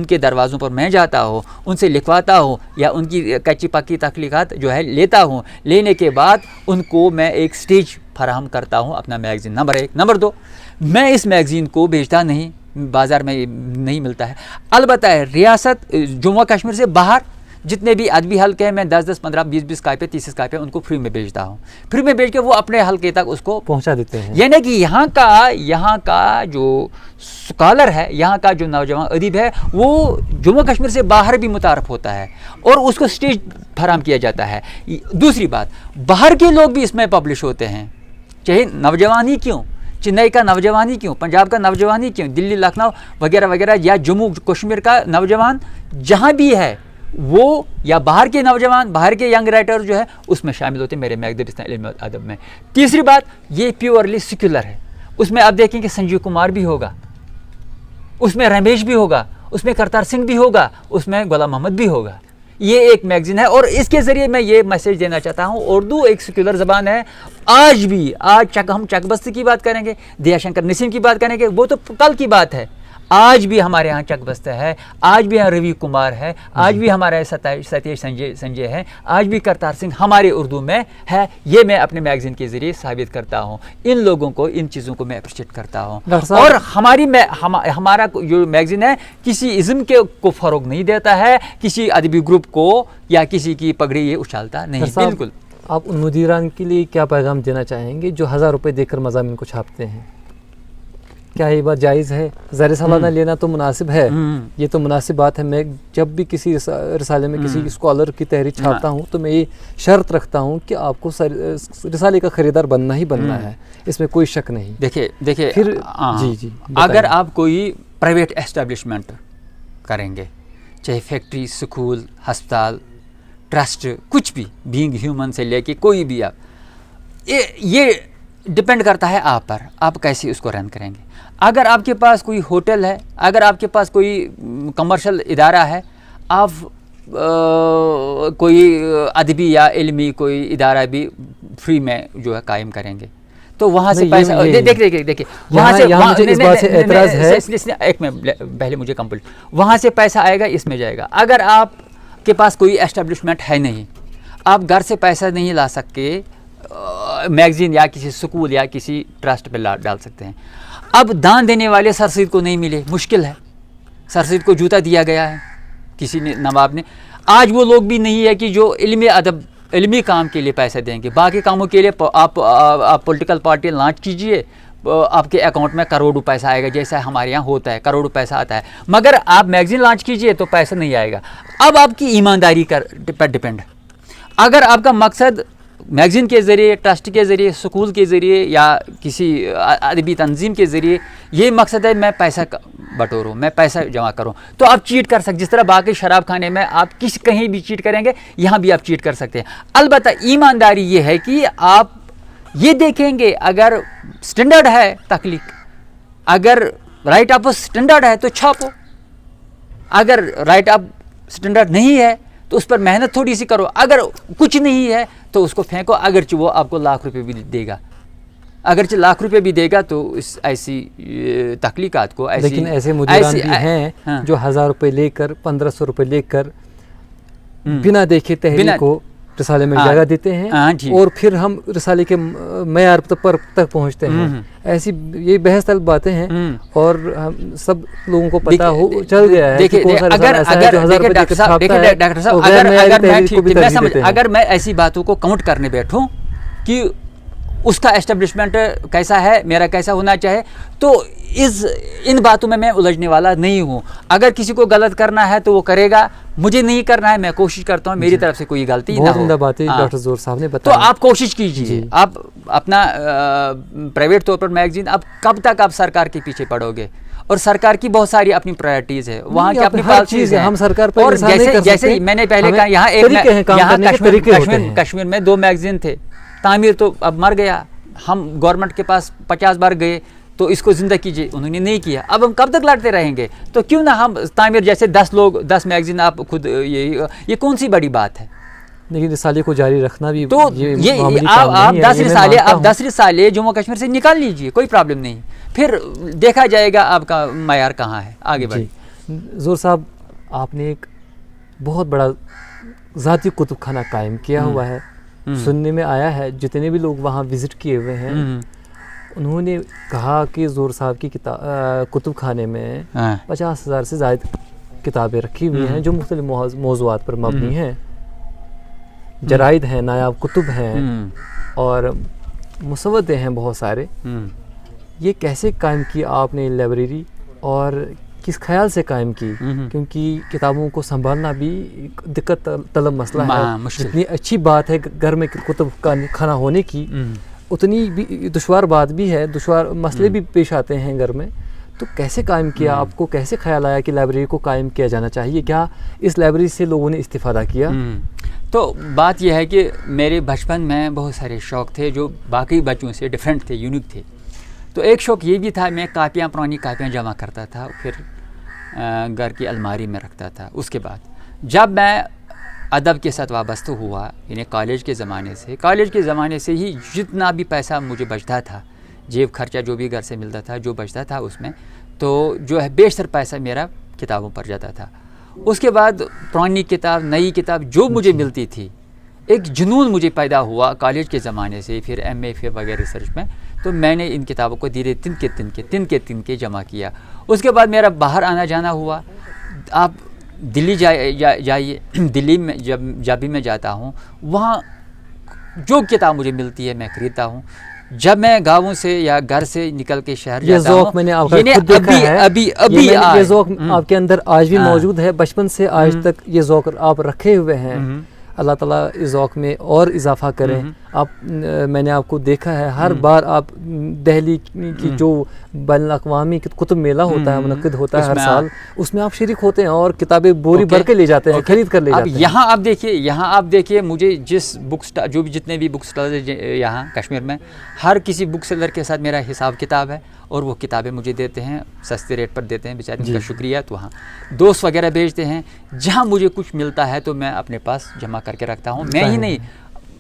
کے دروازوں پر میں جاتا ہوں، ان سے لکھواتا ہوں، یا ان کی کچی پکی تخلیقات جو ہے لیتا ہوں. لینے کے بعد ان کو میں ایک سٹیج فراہم کرتا ہوں اپنا میگزین. نمبر 1. نمبر 2، میں اس میگزین کو بیچتا نہیں، بازار میں نہیں ملتا ہے. البتہ ریاست جموں کشمیر سے باہر جتنے بھی ادبی حلقے ہیں، میں 10-10, 15, 20 کاپیاں، 30 کاپیاں ان کو فری میں بیچتا ہوں. فری میں بیچ کے وہ اپنے حلقے تک اس کو پہنچا دیتے ہیں. یعنی کہ یہاں کا جو اسکالر ہے، یہاں کا جو نوجوان ادیب ہے، وہ جموں کشمیر سے باہر بھی متعارف ہوتا ہے، اور اس کو سٹیج فراہم کیا جاتا ہے. دوسری بات، باہر کے لوگ بھی اس میں پبلش ہوتے ہیں، چاہے نوجوان ہی کیوں، چنئی کا نوجوان ہی کیوں، پنجاب کا نوجوان ہی کیوں، دلی، لکھنؤ وغیرہ وغیرہ، یا جموں کشمیر کا نوجوان جہاں بھی ہے، وہ یا باہر کے نوجوان، باہر کے ینگ رائٹر جو ہے اس میں شامل ہوتے ہیں میرے دبستان علم و ادب میں. تیسری بات، یہ پیورلی سیکولر ہے. اس میں آپ دیکھیں کہ سنجیو کمار بھی ہوگا، اس میں رمیش بھی ہوگا، اس میں کرتار سنگھ بھی ہوگا، اس میں غلام محمد بھی ہوگا. یہ ایک میگزین ہے. اور اس کے ذریعے میں یہ میسیج دینا چاہتا ہوں, اردو ایک سیکولر زبان ہے. آج ہم چک بستی کی بات کریں گے, دیا شنکر نسیم کی بات کریں گے, وہ تو کل کی بات ہے. آج بھی ہمارے یہاں چک بستہ ہے, آج بھی یہاں روی کمار ہے, آج بھی ہمارے ستیش سنجے ہیں, آج بھی کرتار سنگھ ہمارے اردو میں ہے. یہ میں اپنے میگزین کے ذریعے ثابت کرتا ہوں. ان لوگوں کو, ان چیزوں کو میں اپریشیٹ کرتا ہوں. اور ہمارا جو میگزین ہے کسی ازم کو فروغ نہیں دیتا ہے, کسی ادبی گروپ کو یا کسی کی پگڑی یہ اچھالتا نہیں. بالکل. آپ ان مدیران کے لیے کیا پیغام دینا چاہیں گے جو 1000 روپے دے کر مضامین کو چھاپتے ہیں؟ کیا یہ بات جائز ہے؟ زر سالانہ لینا تو مناسب ہے, یہ تو مناسب بات ہے. میں جب بھی کسی رسالے میں کسی اسکالر کی تحریر چھاپتا ہوں تو میں یہ شرط رکھتا ہوں کہ آپ کو رسالے کا خریدار بننا ہی بننا ہے, اس میں کوئی شک نہیں. دیکھیے پھر جی اگر آپ کوئی پرائیویٹ اسٹیبلشمنٹ کریں گے, چاہے فیکٹری, سکول, ہسپتال, ٹرسٹ, کچھ بھی, بینگ ہیومن سے لے کے کوئی بھی, آپ یہ ڈپینڈ کرتا ہے آپ پر, آپ کیسے اس کو رن کریں گے. اگر آپ کے پاس کوئی ہوٹل ہے, اگر آپ کے پاس کوئی کمرشل ادارہ ہے, آپ کوئی ادبی یا علمی کوئی ادارہ بھی فری میں جو ہے قائم کریں گے تو وہاں سے پیسہ دیکھیے وہاں سے اعتراض ہے. ایک میں پہلے مجھے کمپلیٹ, وہاں سے پیسہ آئے گا, اس میں جائے گا. اگر آپ کے پاس کوئی اسٹیبلشمنٹ ہے نہیں, آپ گھر سے پیسہ نہیں لا سکتے, میگزین یا کسی سکول یا کسی ٹرسٹ پہ ڈال سکتے ہیں. اب دان دینے والے سر سید کو نہیں ملے, مشکل ہے. سر سید کو جوتا دیا گیا ہے کسی نے, نواب نے. آج وہ لوگ بھی نہیں ہے کہ جو علمی کام کے لیے پیسہ دیں گے. باقی کاموں کے لیے آپ پولیٹیکل پارٹی لانچ کیجئے, آپ کے اکاؤنٹ میں کروڑوں پیسہ آئے گا, جیسا ہمارے یہاں ہوتا ہے, کروڑوں پیسہ آتا ہے. مگر آپ میگزین لانچ کیجئے تو پیسہ نہیں آئے گا. اب آپ کی ایمانداری پر ڈپینڈ. اگر آپ کا مقصد میگزین کے ذریعے, ٹرسٹ کے ذریعے, سکول کے ذریعے یا کسی ادبی تنظیم کے ذریعے یہ مقصد ہے میں پیسہ بٹوروں, میں پیسہ جمع کروں, تو آپ چیٹ کر سکتے. جس طرح باقی شراب خانے میں آپ کہیں بھی چیٹ کریں گے, یہاں بھی آپ چیٹ کر سکتے ہیں. البتہ ایمانداری یہ ہے کہ آپ یہ دیکھیں گے اگر سٹینڈرڈ ہے تخلیق, اگر رائٹ آف سٹینڈرڈ ہے تو چھاپو, اگر رائٹ آف سٹینڈرڈ نہیں ہے تو اس پر محنت تھوڑی سی کرو. اگر کچھ نہیں ہے تو اس کو پھینکو, اگرچہ وہ آپ کو لاکھ روپے بھی دے گا, اگرچہ لاکھ روپے بھی دے گا تو اس ایسی تخلیقات کو لیکن ایسے مدیران بھی ہیں جو 1000 روپے لے کر 1500 روپے لے کر بنا دیکھے تحریر کو رسالے میں جگہ دیتے ہیں, اور پھر ہم رسالے کے معیار پر تک پہنچتے ہیں. ایسی یہ بحث طلب باتیں ہیں, اور ہم سب لوگوں کو پتہ چل گیا ہے کہ اگر میں ایسی باتوں کو کاؤنٹ کرنے بیٹھوں کہ اس کا اسٹیبلشمنٹ کیسا ہے, میرا کیسا ہونا چاہے, تو ان باتوں میں الجھنے والا نہیں ہوں. اگر کسی کو غلط کرنا ہے تو وہ کرے گا, مجھے نہیں کرنا ہے, میں کوشش کرتا ہوں میری طرف سے کوئی غلطی نہ ہو. بہت عمدہ باتیں ڈاکٹر زور صاحب نے بتایا. تو آپ کوشش کیجیے, آپ اپنا پرائیویٹ طور پر میگزین, اب کب تک آپ سرکار کے پیچھے پڑو گے؟ اور سرکار کی بہت ساری اپنی پرائرٹیز ہے, وہاں کی اپنی پالیسیز ہیں. ہم سرکار پر اور جیسے میں نے پہلے کہا, یہاں کشمیر میں 2 میگزین تھے, تعمیر تو اب مر گیا. ہم گورنمنٹ کے پاس 50 بار گئے تو اس کو زندہ کیجیے, انہوں نے نہیں کیا. اب ہم کب تک لڑتے رہیں گے؟ تو کیوں نہ ہم تعمیر جیسے 10 میگزین, آپ خود یہ کون سی بڑی بات ہے؟ لیکن رسالے کو جاری رکھنا بھی تو آپ 10 رسالے جموں کشمیر سے نکال لیجیے, کوئی پرابلم نہیں. پھر دیکھا جائے گا آپ کا معیار کہاں ہے. آگے بڑھیں. زور صاحب, آپ نے ایک بہت بڑا ذاتی کتب خانہ قائم کیا ہوا ہے. سننے میں آیا ہے جتنے بھی لوگ وہاں وزٹ کیے ہوئے ہیں انہوں نے کہا کہ زور صاحب کی کتب خانے میں 50,000 سے زائد کتابیں رکھی ہوئی ہیں جو مختلف موضوعات پر مبنی ہیں. جرائد ہیں, نایاب کتب ہیں, اور مسودے ہیں بہت سارے. یہ کیسے قائم کی آپ نے لائبریری, اور کس خیال سے قائم کی؟ کیونکہ کتابوں کو سنبھالنا بھی دقت طلب مسئلہ ہے. جتنی اچھی بات ہے گھر میں کتب کا خانہ ہونے کی, اتنی بھی دشوار بات بھی ہے, دشوار مسئلے بھی پیش آتے ہیں گھر میں. تو کیسے قائم کیا؟ آپ کو کیسے خیال آیا کہ لائبریری کو قائم کیا جانا چاہیے؟ کیا اس لائبریری سے لوگوں نے استفادہ کیا؟ تو بات یہ ہے کہ میرے بچپن میں بہت سارے شوق تھے جو باقی بچوں سے ڈیفرنٹ تھے, یونیک تھے. تو ایک شوق یہ بھی تھا, میں پرانی کاپیاں جمع کرتا تھا, پھر گھر کی الماری میں رکھتا تھا. اس کے بعد جب میں ادب کے ساتھ وابستہ ہوا، یعنی کالج کے زمانے سے ہی جتنا بھی پیسہ مجھے بچتا تھا، جیب خرچہ جو بھی گھر سے ملتا تھا، جو بچتا تھا اس میں تو جو ہے بیشتر پیسہ میرا کتابوں پر جاتا تھا۔ اس کے بعد پرانی کتاب، نئی کتاب جو مجھے ملتی تھی، ایک جنون مجھے پیدا ہوا کالج کے زمانے سے، پھر ایم اے پھر وغیرہ ریسرچ میں، تو میں نے ان کتابوں کو دھیرے تن کے جمع کیا۔ اس کے بعد میرا باہر آنا جانا ہوا۔ آپ دلی جائیے، دلی میں جب بھی میں جاتا ہوں، وہاں جو کتاب مجھے ملتی ہے میں خریدتا ہوں۔ جب میں گاؤں سے یا گھر سے نکل کے شہر جاتا ہوں، میں نے ابھی یہ ذوق آپ کے اندر آج بھی موجود ہے، بچپن سے آج تک یہ ذوق آپ رکھے ہوئے ہیں۔ اللہ تعالیٰ اس ذوق میں اور اضافہ کریں۔ میں نے آپ کو دیکھا ہے ہر بار آپ دہلی کی جو بین الاقوامی کتب میلہ ہوتا ہے، منعقد ہوتا ہے ہر سال، اس میں آپ شریک ہوتے ہیں اور کتابیں بوری بھر کے لے جاتے ہیں، خرید کر لے جاتے ہیں۔ یہاں آپ دیکھیے مجھے جس جو بھی جتنے بھی بک سٹالر یہاں کشمیر میں، ہر کسی بک سیلر کے ساتھ میرا حساب کتاب ہے، اور وہ کتابیں مجھے دیتے ہیں، سستے ریٹ پر دیتے ہیں، بیچارے ان کا شکریہ۔ تو وہاں دوست وغیرہ بھیجتے ہیں، جہاں مجھے کچھ ملتا ہے تو میں اپنے پاس جمع کر کے رکھتا ہوں۔ میں ہی نہیں،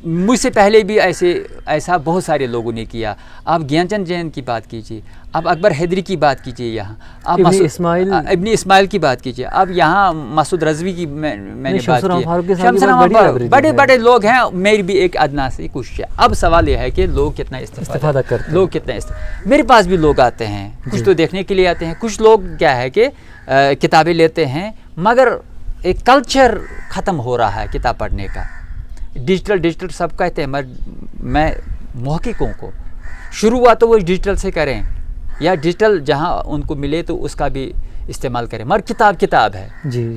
مجھ سے پہلے بھی ایسا بہت سارے لوگوں نے کیا۔ آپ گیان چند جین کی بات کیجیے، آپ اکبر حیدری کی بات کیجیے، یہاں آپ ابن اسماعیل کی بات کیجیے، اب یہاں مسعود رضوی کی میں نے بات کی، شمس رحمان، بڑے بڑے لوگ ہیں، میری بھی ایک ادنا سی کوشش ہے۔ اب سوال یہ ہے کہ لوگ کتنا استفادہ کرتے ہیں، لوگ کتنا میرے پاس بھی لوگ آتے ہیں، کچھ تو دیکھنے کے لیے آتے ہیں، کچھ لوگ کیا ہے کہ کتابیں لیتے ہیں، مگر ایک کلچر ختم ہو رہا ہے کتاب پڑھنے کا۔ ڈیجیٹل سب کہتے ہیں، میں محققوں کو شروعات تو وہ ڈیجیٹل سے کریں، یا ڈیجیٹل جہاں ان کو ملے تو اس کا بھی استعمال کریں، مگر کتاب ہے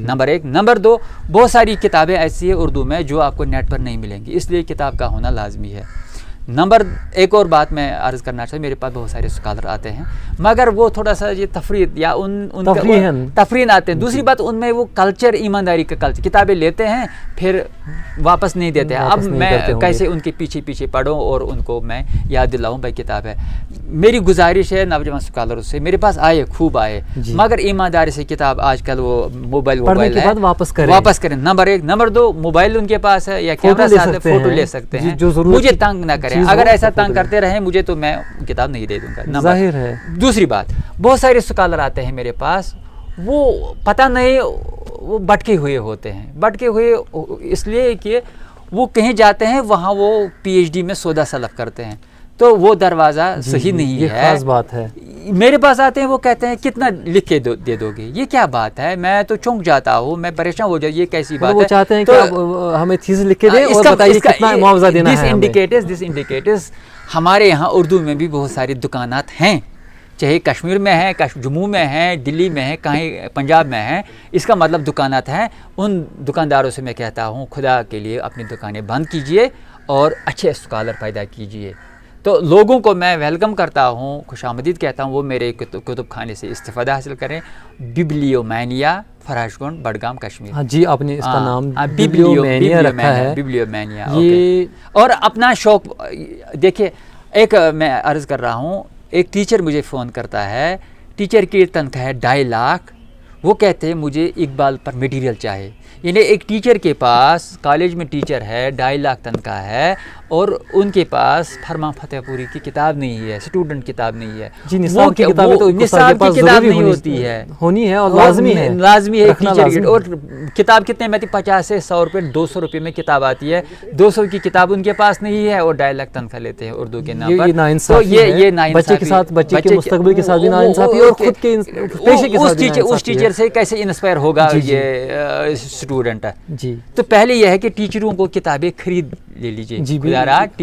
نمبر 1۔ نمبر 2، بہت ساری کتابیں ایسی ہیں اردو میں جو آپ کو نیٹ پر نہیں ملیں گی، اس لیے کتاب کا ہونا لازمی ہے۔ ایک اور بات میں عرض کرنا چاہتا ہوں، میرے پاس بہت سارے اسکالر آتے ہیں، مگر وہ تھوڑا سا یہ تفریح یا تفریح آتے ہیں۔ دوسری بات، ان میں وہ کلچر، ایمانداری کا کلچر، کتابیں لیتے ہیں پھر واپس نہیں دیتے ہیں۔ اب میں کیسے ان کے پیچھے پڑھوں اور ان کو میں یاد دلاؤں بھائی کتاب ہے۔ میری گزارش ہے نوجوان اسکالروں سے، میرے پاس خوب آئے، مگر ایمانداری سے کتاب آج کل وہ موبائل ہے واپس کریں، نمبر 1۔ نمبر 2، موبائل ان کے پاس ہے یا کیمرہ ساتھ ہے، فوٹو لے سکتے ہیں، مجھے تنگ نہ کریں۔ اگر ایسا تنگ کرتے رہیں مجھے تو میں کتاب نہیں دے دوں گا، ظاہر ہے۔ دوسری بات، بہت سارے اسکالر آتے ہیں میرے پاس، وہ پتہ نہیں، وہ بٹکے ہوئے ہوتے ہیں، اس لیے کہ وہ کہیں جاتے ہیں، وہاں وہ PhD میں سودا سلف کرتے ہیں، تو وہ دروازہ صحیح نہیں ہے۔ یہ خاص بات ہے۔ میرے پاس آتے ہیں، وہ کہتے ہیں کتنا لکھ کے دے دو گے؟ یہ کیا بات ہے؟ میں تو چونک جاتا ہوں، میں پریشان ہو جاتا، یہ کیسی بات ہے؟ وہ چاہتے ہیں کہ ہمیں تھیس لکھ کے دیں اور بتائیے کتنا معاوضہ دینا ہے ہمیں۔ دس انڈیکیٹرز ہمارے یہاں اردو میں بھی بہت سارے دکانات ہیں، چاہے کشمیر میں ہیں، جموں میں ہیں، دلی میں ہیں، کہیں پنجاب میں ہیں، اس کا مطلب دکانات ہیں۔ ان دکانداروں سے میں کہتا ہوں خدا کے لیے اپنی دکانیں بند کیجئے اور اچھے اسکالر پیدا کیجئے۔ تو لوگوں کو میں ویلکم کرتا ہوں، خوش آمدید کہتا ہوں، وہ میرے کتب خانے سے استفادہ حاصل کریں۔ ببلیومینیا، فرائش گنج، بڈگام، کشمیر۔ ہاں جی، آپ نے اس کا نام ببلیومینیا رکھا ہے۔ ببلیومینیا، اور اپنا شوق دیکھیے، ایک میں عرض کر رہا ہوں، ایک ٹیچر مجھے فون کرتا ہے، ٹیچر کی تنخواہ ہے 2.5 لاکھ، وہ کہتے ہیں مجھے اقبال پر میٹیریل چاہیے۔ یعنی ایک ٹیچر کے پاس، کالج میں ٹیچر ہے، 2.5 لاکھ تنخواہ ہے، اور ان کے پاس فرمان فتح پوری کی کتاب نہیں ہے، اسٹوڈنٹ کتاب نہیں ہے۔ جی، نصاب کی کتابیں تو نصاب کی کتاب نہیں ہوتی ہے، ہونی ہے اور لازمی ہے ٹیچر کی۔ اور کتاب کتنے میں 50 سے 100 روپے، 200 روپے میں کتاب آتی ہے، 200 کی کتاب ان کے پاس نہیں ہے، اور 2.5 لاکھ تنخواہ لیتے ہیں اردو کے نام پر۔ تو یہ بچے کے ساتھ، بچے کے مستقبل کے ساتھ بھی ناانصافی، اور خود کے پیشے کے ساتھ بھی۔ اس ٹیچر سے کیسے انسپائر ہوگا یہ اسٹوڈنٹ؟ جی، تو پہلے یہ ہے کہ ٹیچروں کو کتابیں خرید لے لیجیے،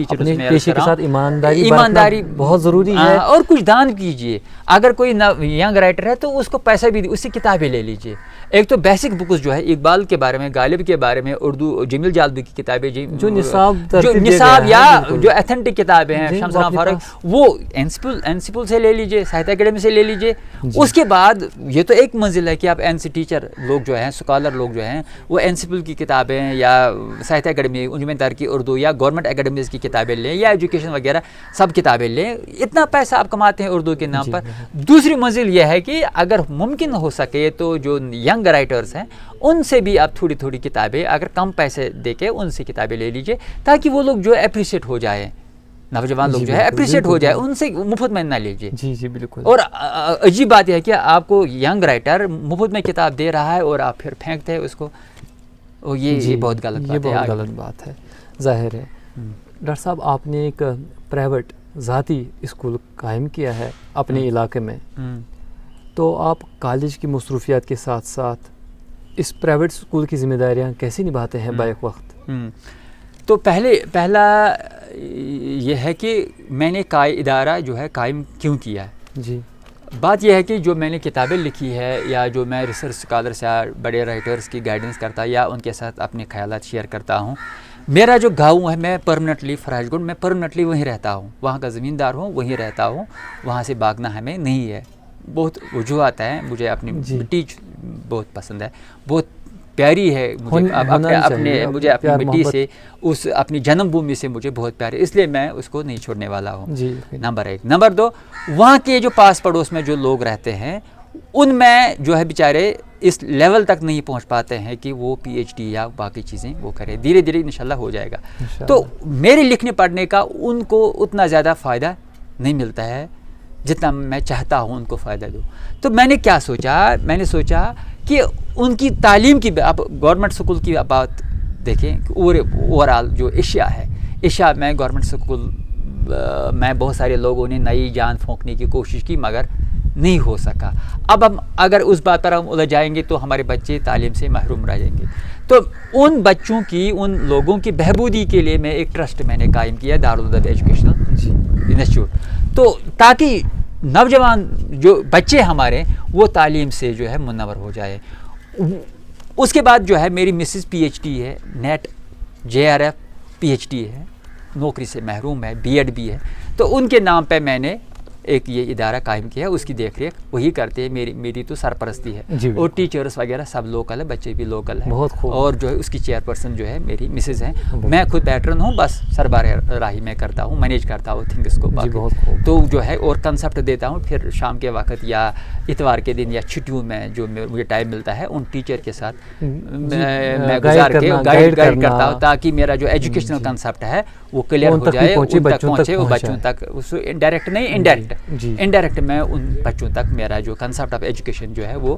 اپنے پیشے کے ساتھ ایمانداری بہت ضروری ہے، اور کچھ دان کیجیے۔ اگر کوئی ینگ رائٹر ہے تو اس کو پیسہ بھی اس سے کتابیں لے لیجیے۔ ایک تو بیسک بکس جو ہے اقبال کے بارے میں، غالب کے بارے میں، اردو جمیل جالبی کی کتابیں جو نصاب یا جو ایتھنٹک کتابیں ہیں، شمس رحمان فاروق، وہ انسپل سے لے لیجیے، ساہتیہ اکیڈمی سے لے لیجیے۔ اس کے بعد یہ تو ایک منزل ہے کہ آپ ٹیچر لوگ جو ہیں، اسکالر لوگ جو ہیں، وہ NCPL کی کتابیں یا ساہتیہ اکیڈمی انجمن ترقی اردو یا گورنمنٹ اکیڈمیز کی کتابیں لیں یا ایجوکیشن وغیرہ سب کتابیں لیں، اتنا پیسہ آپ کماتے ہیں اردو کے نام پر۔ دوسری منزل یہ ہے کہ اگر ممکن ہو سکے تو جو ینگ رائٹرز ہیں ان سے بھی آپ تھوڑی تھوڑی کتابیں اگر کم پیسے دے کے ان سے کتابیں لے لیجئے، تاکہ وہ لوگ جو اپریشیٹ ہو جائیں، نوجوان لوگ جو ہے اپریشیٹ ہو جائے، ان سے مفت میں نہ لیجیے۔ جی بالکل۔ اور عجیب بات یہ ہے کہ آپ کو ینگ رائٹر مفت میں کتاب دے رہا ہے اور آپ پھر پھینکتے ہیں اس کو، یہ بہت غلط بات ہے۔ یہ بہت غلط بات ہے، ظاہر ہے۔ ڈاکٹر صاحب، آپ نے ایک پرائیویٹ ذاتی اسکول قائم کیا ہے اپنے علاقے میں، تو آپ کالج کی مصروفیات کے ساتھ ساتھ اس پرائیویٹ اسکول کی ذمہ داریاں کیسے نبھاتے ہیں بیک وقت؟ تو پہلا یہ ہے کہ میں نے ادارہ جو ہے قائم کیوں کیا ہے۔ جی، بات یہ ہے کہ جو میں نے کتابیں لکھی ہے یا جو میں ریسرچ اسکالرس یا بڑے رائٹرز کی گائیڈنس کرتا یا ان کے ساتھ اپنے خیالات شیئر کرتا ہوں، میرا جو گاؤں ہے میں پرمنٹلی فراج گنڈ میں پرمنٹلی وہیں رہتا ہوں، وہاں کا زمیندار ہوں، وہیں رہتا ہوں، وہاں سے بھاگنا ہمیں نہیں ہے۔ بہت وجوہات ہیں، مجھے اپنی مٹی بہت پسند ہے، بہت پیاری ہے مجھے اپنی مٹی سے، اس اپنی جنم بھومی سے مجھے بہت پیاری، اس لیے میں اس کو نہیں چھوڑنے والا ہوں۔ نمبر 1۔ نمبر 2، وہاں کے جو پاس پڑوس میں جو لوگ رہتے ہیں ان میں جو ہے بیچارے اس لیول تک نہیں پہنچ پاتے ہیں کہ وہ PhD یا باقی چیزیں وہ کریں، دھیرے دھیرے انشاءاللہ ہو جائے گا۔ تو میرے لکھنے پڑھنے کا ان کو اتنا زیادہ فائدہ نہیں ملتا ہے جتنا میں چاہتا ہوں ان کو فائدہ دوں۔ تو میں نے کیا سوچا، میں نے سوچا کہ ان کی تعلیم کی، اب گورنمنٹ اسکول کی بات دیکھیں، اوور آل جو ایشیا ہے، ایشیا میں گورنمنٹ اسکول میں بہت سارے لوگوں نے نئی جان پھونکنے کی کوشش کی مگر نہیں ہو سکا۔ اب ہم اگر اس بات پر ہم الجھ جائیں گے تو ہمارے بچے تعلیم سے محروم رہ جائیں گے۔ تو ان بچوں کی، ان لوگوں کی بہبودی کے لیے میں ایک ٹرسٹ میں نے قائم کیا، دارالہدایت ایجوکیشنل انسٹیٹیوٹ، تو تاکہ نوجوان جو بچے ہمارے وہ تعلیم سے جو ہے منور ہو جائے۔ اس کے بعد جو ہے میری مسز PhD ہے، نیٹ JRF PhD ہے، نوکری سے محروم ہے، B.Ed بھی ہے، تو ان کے نام پہ میں نے ایک یہ ادارہ قائم کیا ہے، اس کی دیکھ ریکھ وہی کرتے ہیں، میری تو سرپرستی ہے، اور ٹیچرز وغیرہ سب لوکل ہے، بچے بھی لوکل ہیں، اور جو ہے اس کی چیئرپرسن جو ہے میری مسز ہیں، میں خود پیٹرن ہوں، بس سربراہ راہی میں کرتا ہوں، مینیج کرتا ہوں تھنگس کو، تو جو ہے اور کنسپٹ دیتا ہوں، پھر شام کے وقت یا اتوار کے دن یا چھٹیوں میں جو مجھے ٹائم ملتا ہے ان ٹیچر کے ساتھ میں گزار کے گائیڈ کرتا ہوں، تاکہ میرا جو ایجوکیشنل کنسپٹ ہے وہ کلیئر ہو جائے، ان تک پہنچے، وہ بچوں تک، ڈائریکٹ نہیں انڈائریکٹ میں ان بچوں تک میرا جو کنسپٹ آف ایجوکیشن جو ہے وہ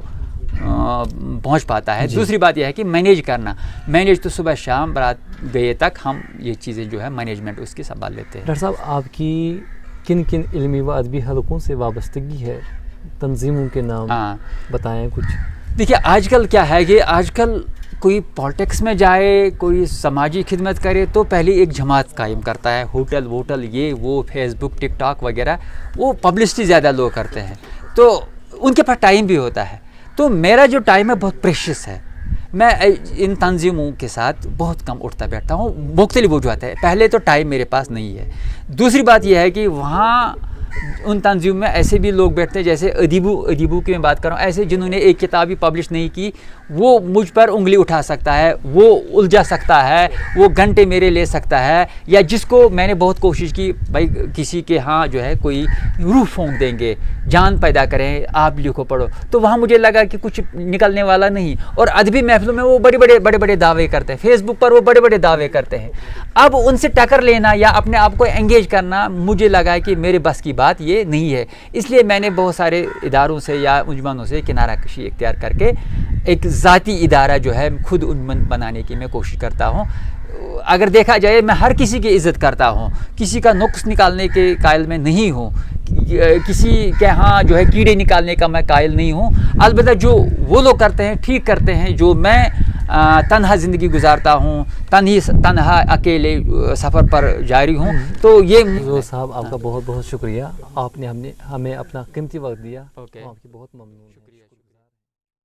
پہنچ پاتا ہے۔ دوسری بات یہ ہے کہ مینیج کرنا، مینیج تو صبح شام رات گئے تک ہم یہ چیزیں جو ہے مینجمنٹ اس کی سنبھال لیتے ہیں۔ ڈاکٹر صاحب، آپ کی کن کن علمی و ادبی حلقوں سے وابستگی ہے؟ تنظیموں کے نام بتائیں کچھ۔ دیکھیے آج کل کیا ہے کہ آج کل کوئی پالیٹکس میں جائے، کوئی سماجی خدمت کرے تو پہلے ایک جماعت قائم کرتا ہے، ہوٹل ووٹل یہ وہ، فیس بک ٹک ٹاک وغیرہ، وہ پبلسٹی زیادہ لوگ کرتے ہیں، تو ان کے پاس ٹائم بھی ہوتا ہے۔ تو میرا جو ٹائم ہے بہت پریشیس ہے، میں ان تنظیموں کے ساتھ بہت کم اٹھتا بیٹھتا ہوں، مختلف وجوہات ہے۔ پہلے تو ٹائم میرے پاس نہیں ہے، دوسری بات یہ ہے کہ وہاں ان تنظیموں میں ایسے بھی لوگ بیٹھتے ہیں، جیسے ادیبو کی میں بات کر رہا ہوں، ایسے جنہوں نے ایک کتاب بھی پبلش نہیں کی، وہ مجھ پر انگلی اٹھا سکتا ہے، وہ الجھا سکتا ہے، وہ گھنٹے میرے لے سکتا ہے، یا جس کو میں نے بہت کوشش کی بھائی کسی کے ہاں جو ہے کوئی روح پھونک دیں گے، جان پیدا کریں، آپ لکھو پڑھو، تو وہاں مجھے لگا کہ کچھ نکلنے والا نہیں۔ اور ادبی محفلوں میں وہ بڑے بڑے دعوے کرتے ہیں، فیس بک پر وہ بڑے دعوے کرتے ہیں، اب ان سے ٹکر لینا یا اپنے آپ کو انگیج کرنا، مجھے لگا کہ میرے بس کی بات یہ نہیں ہے، اس لیے میں نے بہت سارے اداروں سے یا انجمنوں سے کنارہ کشی اختیار کر کے ایک ذاتی ادارہ جو ہے خود انجمن بنانے کی میں کوشش کرتا ہوں۔ اگر دیکھا جائے میں ہر کسی کی عزت کرتا ہوں، کسی کا نقص نکالنے کے قائل میں نہیں ہوں، کسی کے ہاں جو ہے کیڑے نکالنے کا میں قائل نہیں ہوں، البتہ جو وہ لوگ کرتے ہیں ٹھیک کرتے ہیں، جو میں تنہا زندگی گزارتا ہوں، تنہا اکیلے سفر پر جاری ہوں، تو یہ صاحب آپ کا بہت بہت شکریہ، آپ نے ہمیں اپنا قیمتی وقت دیا، آپ کی بہت ممنون۔